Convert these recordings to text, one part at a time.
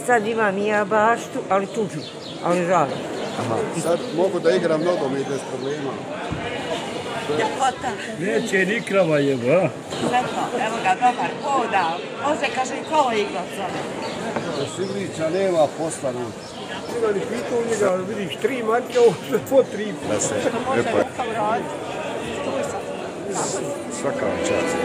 Sad imam i ja baštu, ali tuđu, ali žalu. Sad mogu da igram nogomet bez problema. Ljepota. Neće ni krava jebo, a? Lepo, evo ga, dobar, hoda. Može, kaže, i kolo igrat sada. Šilića nema posla noć. Ima li pitao njega, vidiš, 3 marke, ovo sve po 3. Da se, Može nekako raditi. svaka vam čast.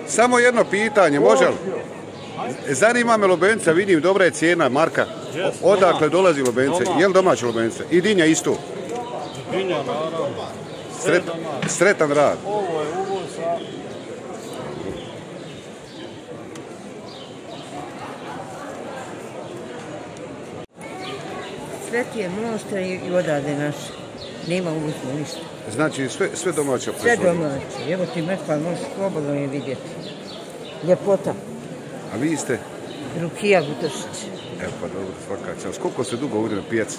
Samo jedno pitanje, može li? Zanima me lubence, vidim dobra je cijena, marka. Odakle dolazi lubence? Je li domaće lubence? I dinja isto? Dinja, naravno. Sretan rad. Ovo je uvoz, a... Sve ti je mnošta i odade naše. Nema uvozno ništa. Znači sve domaće Sve domaće. Evo ti mrkva, možeš slobodno je vidjeti. Ljepota. A vi ste? Rukija Butošić. Evo pa dobro, svaka čast. Koliko ste dugo ovdje na pijaci?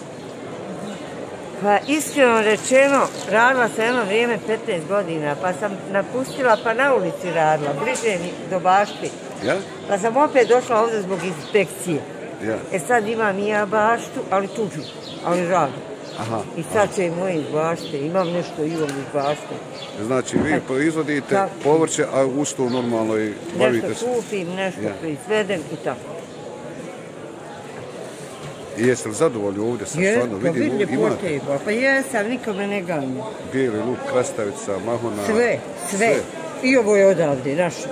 Pa iskreno rečeno, radila sam jedno vrijeme 15 godina, pa sam napustila, pa na ulici radila, bliže mi do bašti. Ja? Pa sam opet došla ovdje zbog inspekcije. Ja. Sad imam i ja baštu, ali tuđu, ali žalu. I sad će i moje iz bašte, imam nešto i ovdje iz bašte. Znači vi proizvodite povrće, a uz to normalno i bavite se. Nešto kupim, nešto proizvedem i tako. I jeste li zadovoljni ovdje sa stvarno? Vidim ljepote, pa jesam, nikome ne ganjam. Bijeli luk, krastavica, mahona... Sve. I ovo je odavde, naše.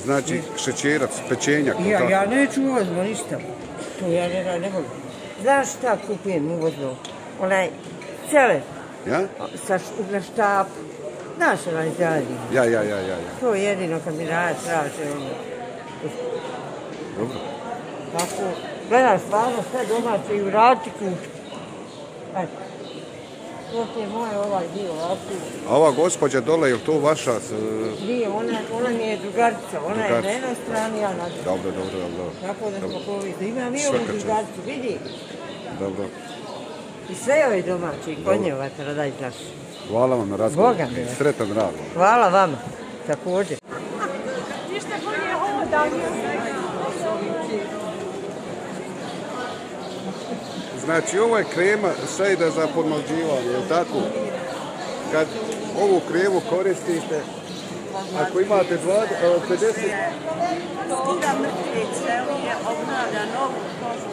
Znači šećerac, pečenjak, tako? Ja neću uvozno ništa. To ja ne volim. Znaš šta kupujem uvozno? Onaj celer. Ja? Na štapu. Znaš onaj zadnji. Ja. To je jedino kad mi traže ono. Dobro. Tako, gledaš stvarno sve domaće i urati kuću. To je moj ovaj dio ovako. A ova gospođa dole, je li to vaša? Nije, ona mi je drugarica. Ona je na jednoj strani, ja na drugoj. Dobro. Tako da smo povizni. Imam i ovu drugaricu, vidi. Dobro. I sve ove domaće i konjevata, daj znaš. Hvala vam na razgovoru. Boga mi. Sretan rad. Hvala vama, također. Ništa bolje hoda. Znači ovo je krema sajda za podmlađivanje, je li tako? Kad ovu kremu koristite, ako imate 50... Skida mrtvice, je obnavlja novu kožu.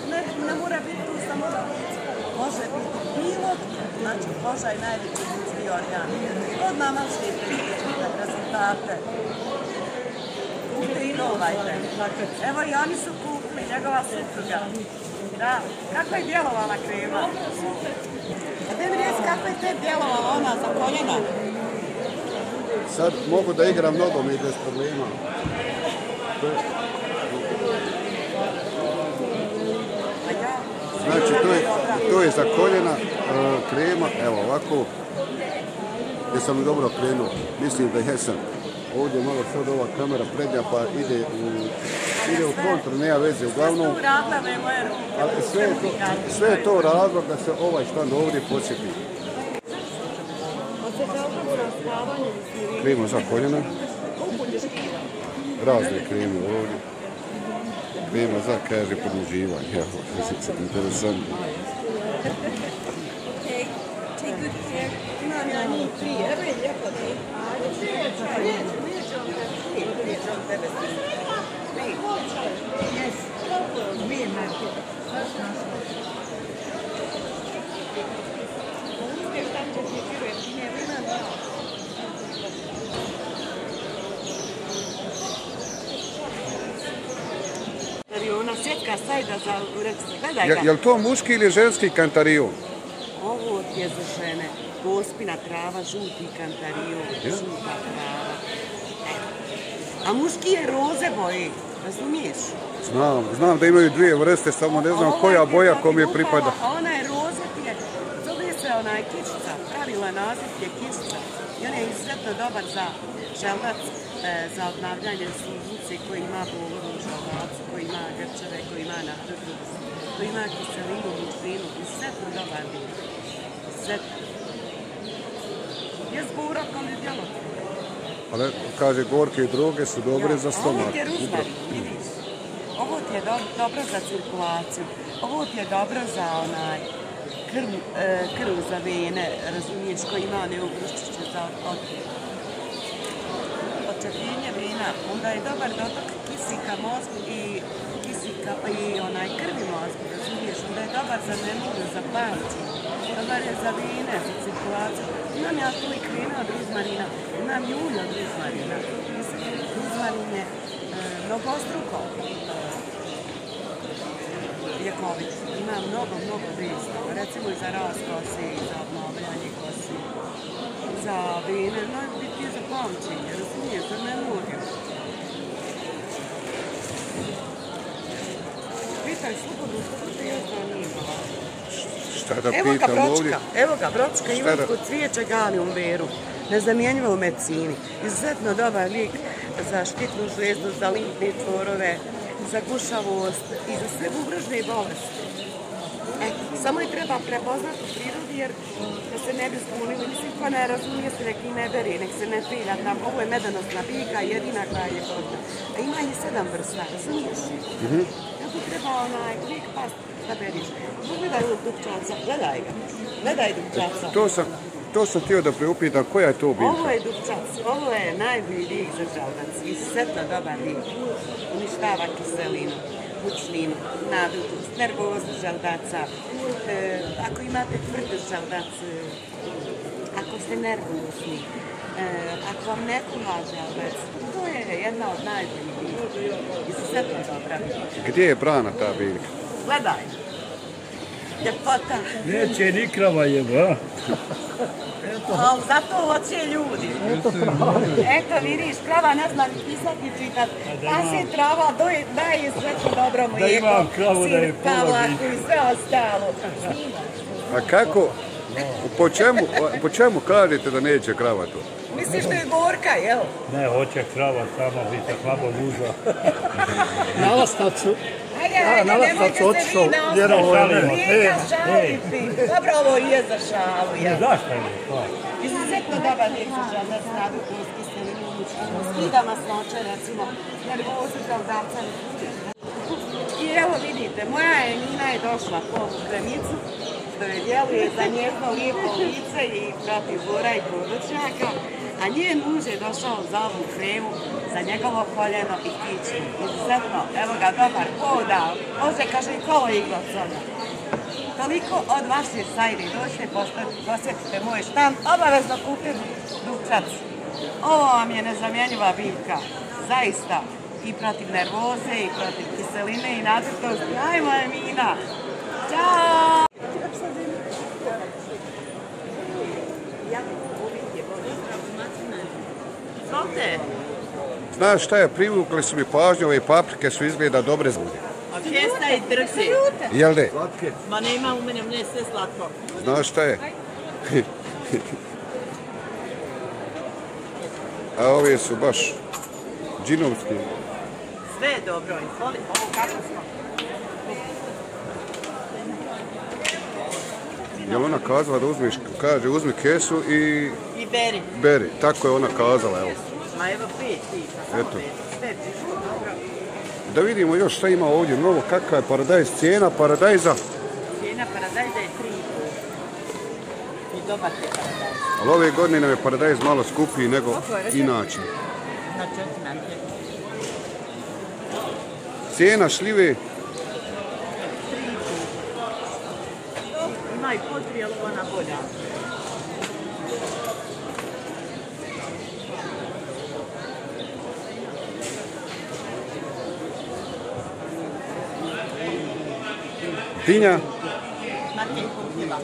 Ne mora biti tu samo da može biti bilo, znači koža je najveći ljudski organ. Odmah možete vidjeti rezultate. Kupite i novajte. Evo i oni su kupili, njegova supruga. Da, kako je djelovala krema? A te mi reci kako je te djelovala ona za koljena? Sad mogu da igram nogomet bez problema. Znači to je za koljena krema, evo ovako. Jesam li dobro krenuo? Mislim da jesam. Ovdje malo sad ova kamera prednja pa ide u kontru, nema veze. Uglavnom, ali sve je to razlog da se ovaj štand ovdje podsjeti. Krema za koljena. Razne kreme ovdje. Krema za, kaže, podmuživanje. Evo, interesantno. Take good care. Imam ja njih 3, evo je lijepo da je. Neće on tebe snimati. Yes. Dvije marke. Hrvatska sajda za urečice. Gledaj ga. Je li to muški ili ženski kantarion? Ovo je za žene. Gospina trava, žuti kantarion, žuta trava. A muški je roze boje, razumiješ? Znam da imaju dvije vrste, samo ne znam koja boja kome pripada. A ona je roze ti je, zove se onaj kičica, pravila naziv je kičica. I on je izuzetno dobar za želdac, za obnavljanje sluznice koji ima bolovu u želdacu, koji ima grčeve, koji ima nadrdu, koji ima kiselinu, nutrinu, izuzetno dobar vid. Izuzetno. Je s burokom i djelotom. Ali kaže, gorke droge su dobre za stomak. Ovo ti je ruzmarin, vidiš. Ovo ti je dobro za cirkulaciju. Ovo ti je dobro za onaj krv za vene, razumiješ, koji ima one ugruščiće za očepljenje vena. Onda je dobar dotok kisika mozgu i kisika i onaj krvi mozgu, razumiješ. Onda je dobar za memoru, za pamćenje. Dobar je za vene, za cirkulaciju. Imam ja tu i krema od ruzmarina, imam i ulje od ruzmarina. Ruzmarin je mnogostruko ljekovit. Ima mnogo dejstva. Recimo i za rast kosi, i za obnavljanje kosi, za vene, najbitnije za pamćenje, razumiješ, za memoriju. Pitaj slobodno, što te još zanima? Šta da pitam ovdje? Evo ga, bročka, ima kod cvijeća galijum veru. Nezamjenjiva u medicini. Izuzetno dobar lijek za štitnu žlijezdu, za limfne čvorove, za gušavost i za sve bubrežne bolesti. Samo je treba prepoznati u prirodi jer da se ne bi zbunili. Mislim, ko ne razumije se, nek i ne beri, nek se ne pilja tam. Ovo je medonosna biljka, jedina koja je ljepotna. A ima i 7 vrsta, razumiješ? Zato treba uvijek past da beriš. Pogledaj ovog dupčaca, gledaj ga. Gledaj dupčaca. To sam htio da preupitam, koja je to biljka? Ovo je dupčac, ovo je najbolji lijek za žaldac. Izuzetno dobar lijek. Uništava kiselinu, mučninu, nadutost, nervozu žaldaca. Ako imate tvrd žaldac, ako ste nervozni, ako vam ne kuha žaldac, to je jedna od najboljih biljka. Izuzetno dobra. Gdje je brana ta biljka? Gledaj. Ljepota. Neće ni krava jeba. Ali zato hoće ljudi. Eto vidiš, krava ne zna ni pisati ni čitati. Pasi trava, daje sve dobro mlijeko. Da imam kravu da je pola biljka. I sve ostalo. A kako, po čemu kažete da neće krava to? Misliš da je gorka, jel? Ne, hoće krava sama biti slabo luža. Na Lastacu. Nemojte se vi na osnovu. Nije za šaliti. Dobro, ovo je za šalu, jel? Zašto je to? Izuzetno dobar lijek za žaldac, nadutost, kiselinu, mučninu, skida masnoće, recimo, nervozu žaldavca. I evo vidite, moja Nina je došla po ovu kremicu, što je djeluje za njezno lijepo lice i protiv bora i podočnjaka, a njen muž je došao za ovu kremu, za njegovo koljeno i kičmu. Izuzetno, evo ga, dobar podao. Može, kaže, i kolo igla od soda. Toliko od vaše sajde. Dođite, posjetite moj štamp, obavezno kupite dupčac. Ovo vam je nezamjenjiva biljka. Zaista. I protiv nervoze, i protiv kiseline, i nadutosti. Ajmo, Emina! Ćao! Znaš šta je, privukli su mi pažnju, ove paprike su izgleda dobre zvude. A kesta i drži. Jel de? Ma nema u mene sve slatko. Znaš šta je? A ove su baš džinovski. Sve je dobro. Ovo kako smo? Jel ona kazala da uzmiš, kaže uzmi kesu i beri. Beri, tako je ona kazala, evo. Ma evo 5 ti. Eto. Da vidimo još šta ima ovdje novo, kakva je paradajz, cijena paradajza. Cijena paradajza je 3,5. I dobar je paradajz. Ali ove godine nam je paradajz malo skupiji nego inače. Na 4 nanke. Cijena šljive? 3,5. Ima i potri, ali ona bolja. Tinja? Marke i kupiva.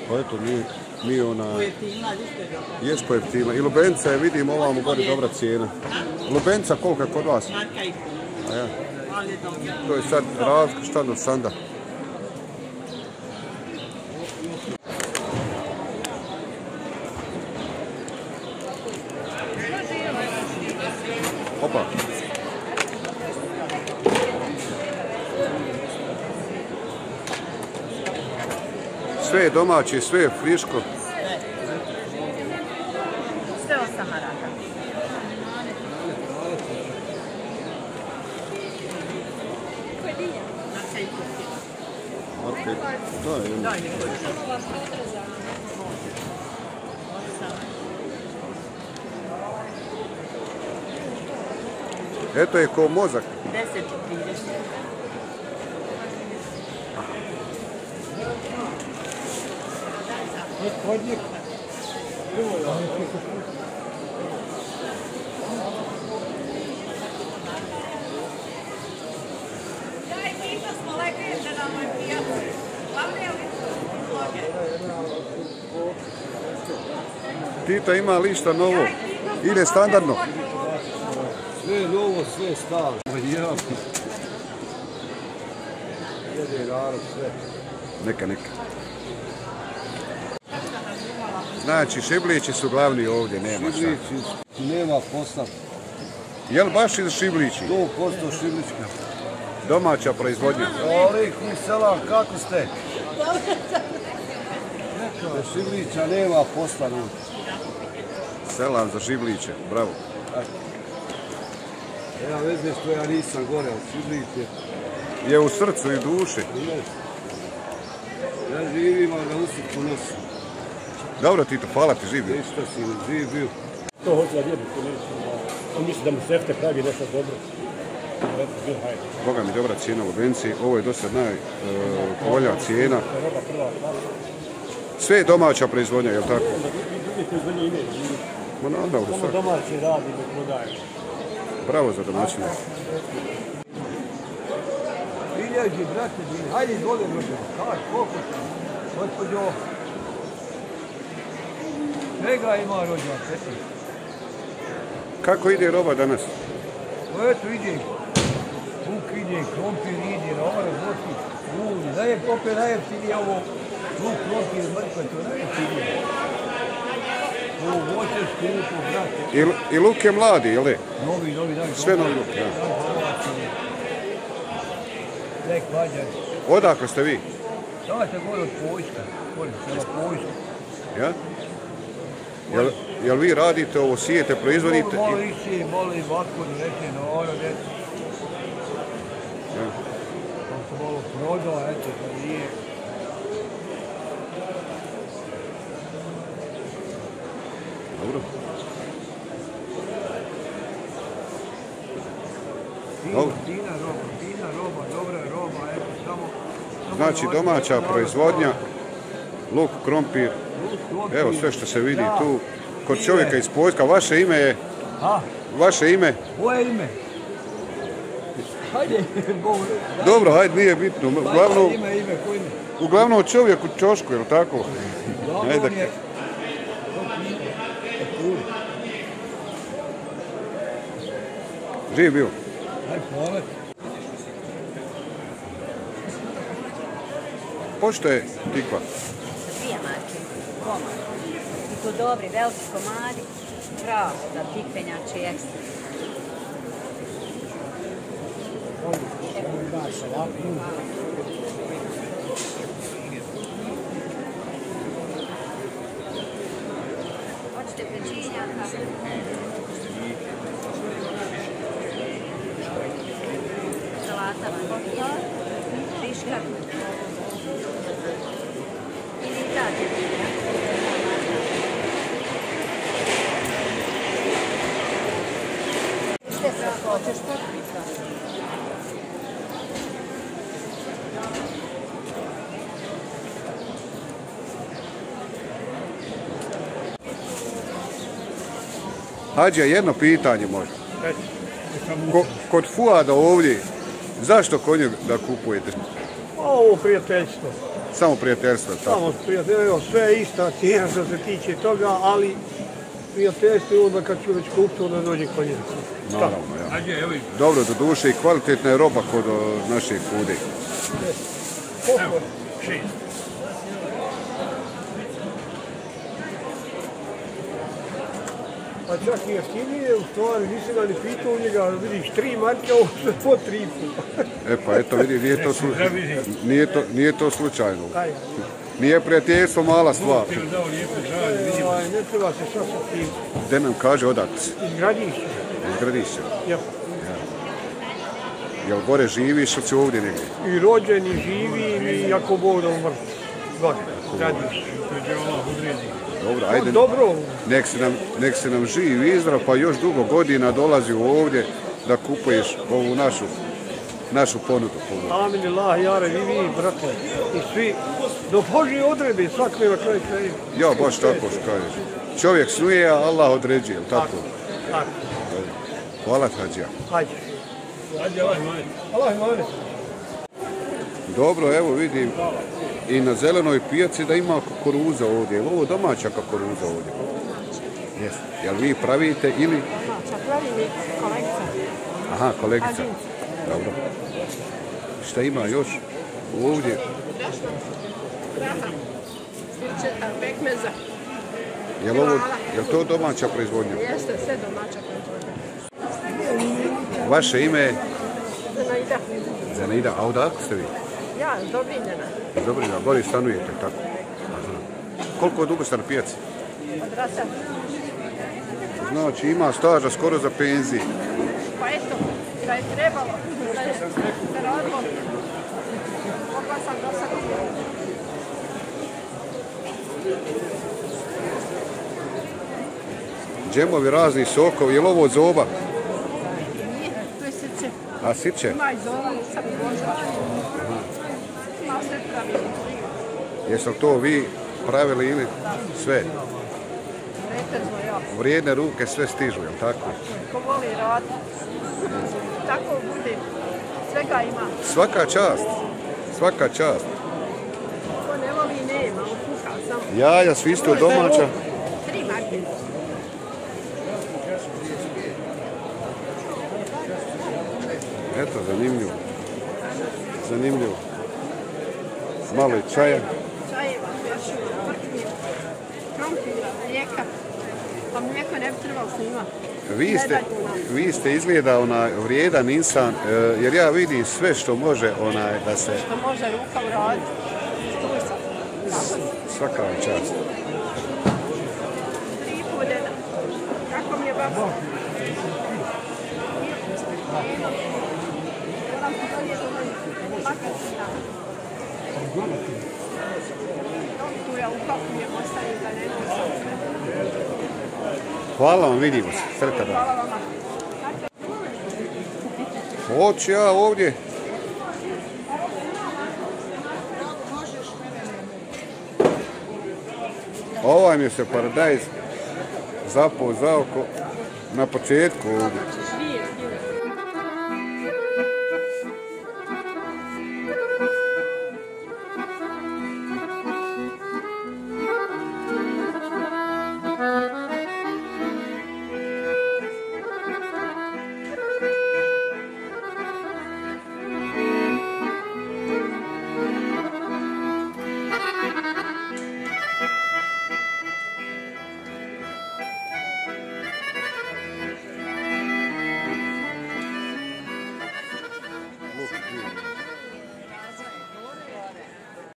Pa eto, mi ona... Pojeftinila, isto je dobro. Jes pojeftina. I lubenca je, vidimo ovamo gore dobra cijena. Lubenca kolika kod vas? Marka i kupiva. A ja. Ali je dobro. To je sad razlika šta do sanda. Opa. Sve je domaće, sve je friško. Sve 8 maraka. Marka i kupiva. Okay. Da, je. Daj mi koji što. Eto je ko mozak. 10 i 30. Tita ima lišta novo. Ide standardno. Sve novo, sve staro. Jede narod, sve. Neka. Znači, Šiblići su glavni ovdje, nema šta. Šiblići, nema posla. Jel baš iz Šiblići? 100% Šiblička. Domaća proizvodnja. Alaikum selam, kako ste? Bez Šiblića nema posla. Selam za Šibliće, bravo. Nema veze što ja nisam gore, ali Šibliće. Je u srcu i duši. Ja živim, ali ga usitku nosim. Dobro, Tito, hvala ti, živ bio. Ništa si ne živ bio. To hoće da vjerujem, to neće. On misli da mu sefte pravi nešto dobro. Boga mi dobra cijena u Lubenci. Ovo je do sad najpovoljnija cijena. Sve je domaća proizvodnja, je li tako? Drugi proizvodnje imaju. Ma naravno, Samo svak. domaći radi ne prodaje. Bravo za domaćinu. Bilježi, brate, hajde dole, brate. Kaj, koliko sam? Gospodjo. Svega ima rođak, eto. Kako ide roba danas? Eto ide. Luk ide, krompir ide, ravara, voći, ludi. Najjeftinije ovo. Luk, krompir, mrkva, to najjeftinije. Ovo voće skupo, brate. I luk je mladi, jel ne? Novi, daj. Sve novi luk, ja. Nek vađaj. Odakle ste vi? Dajte gore od Pojska. Gore, sela Pojska. Ja? Jel vi radite ovo, sijete, proizvodite? Malo ići, malo i ovako, reći, no ono, reći. Ja. Sam se malo prodao, eto, pa nije. Dobro. Fina roba, dobra roba, eto, samo... Znači domaća proizvodnja, luk, krompir, evo sve što se vidi tu. Kod čovjeka iz Poljska, vaše ime je? Vaše ime? Moje ime? Hajde, govori. Dobro, hajde, nije bitno. Uglavnom čovjek u čošku, je li tako? Uglavnom je... Živ bio. Hajde, hvala. Pošto je tikva? 2 marke, komad. I to dobri, veliki komadi, pravo za tikvenjače i ekstra. Hoćete pečinjaka? Salata vam viška. Ili date bilja. Sve se hoćeš potpisa. Hadžija, jedno pitanje možda. Kod Fuada ovdje, zašto konje da kupujete? ovo prijateljstvo. Samo prijateljstvo, tako? Samo prijateljstvo, sve je ista cijena što se tiče toga, ali prijateljstvo je onda kad ću već kupiti, onda dođe konjac. Naravno, ja. Dobro, do duše i kvalitetna je roba kod naših ljudi. Koliko? 6. Pa čak i jeftinije, u stvari, nisi ga ni pitao u njega, vidiš 3 marke, ovo sve po 3 puta. Pa eto, vidi, nije to slučajno. Nije prijateljstvo mala stvar. Ne treba se šta sa tim. Gde nam kaže odakle si? Iz Gradišća. Iz Gradišća? Ja. Jel gore živiš ili si ovdje negdje? I rođen, i živi, i ako Bog da umrti. Gore, Gradišća. Dobro, ajde. Dobro. Nek se nam živi izdrav, pa još dugo godina dolazi ovdje da kupuješ ovu našu ponudu. Amin, Allah, jare, vi, brate, i svi, do Božje odredi, svak nema kraj kraja. Ja, baš tako što kažeš. Čovjek snuje, a Allah određuje, jel tako? Tako. Hvala, Hadžija. Hajde. Allah imane. Dobro, evo vidim i na zelenoj pijaci da ima kukuruza ovdje. Je li ovo domaća kukuruza ovdje? Jeste. Jel vi pravite ili? Domaća, pravi mi kolegica. Aha, kolegica. Dobro. Šta ima još ovdje? Graha, sirčeta, pekmeza. Jel to domaća proizvodnja? Jeste, sve domaća proizvodnja. Vaše ime je? Zenaida. Zenaida, a odakle ste vi? Ja, Dobrinjena. Dobrinjena, gori stanujete, tako? Aha. Koliko dugo ste na pijaci? Od rata. Znači ima staža skoro za penziji. Pa eto, da je trebalo, da je se radilo, mogla sam do sad. Džemovi razni sokovi, je li ovo od zoba? Nije, to je srce. A sirće? Ima i zoba, sam i možda. Ima sve pravi. Jesu li to vi pravili ili sve? Pretezno, ja. Vrijedne ruke sve stižu, je li tako? Ko voli raditi. Tako bude. Svega ima. Svaka čast. Svaka čast. Ko ne voli nema, on kuha samo. Jaja su isto domaća. 3 marke. Eto, zanimljivo. Zanimljivo. Malo i čaja. Čajeva, pešuva, vrtnje, krompira, mlijeka. Pa mlijeko ne bi trebalo snimati. Vi ste izgleda vrijedan insan, jer ja vidim sve što može da se... Što može ruka uraditi. Svaka vam čast. 3,5 dena. Kako mi je baba? Moram ti donijeti makacina. Tu ja u kapu mi je postavim da ne nosim. Hvala vam, vidimo se. Sretan dan. Hvala vama. Hoću ja ovdje. Ovaj mi se paradajz zapao za oko na početku ovdje.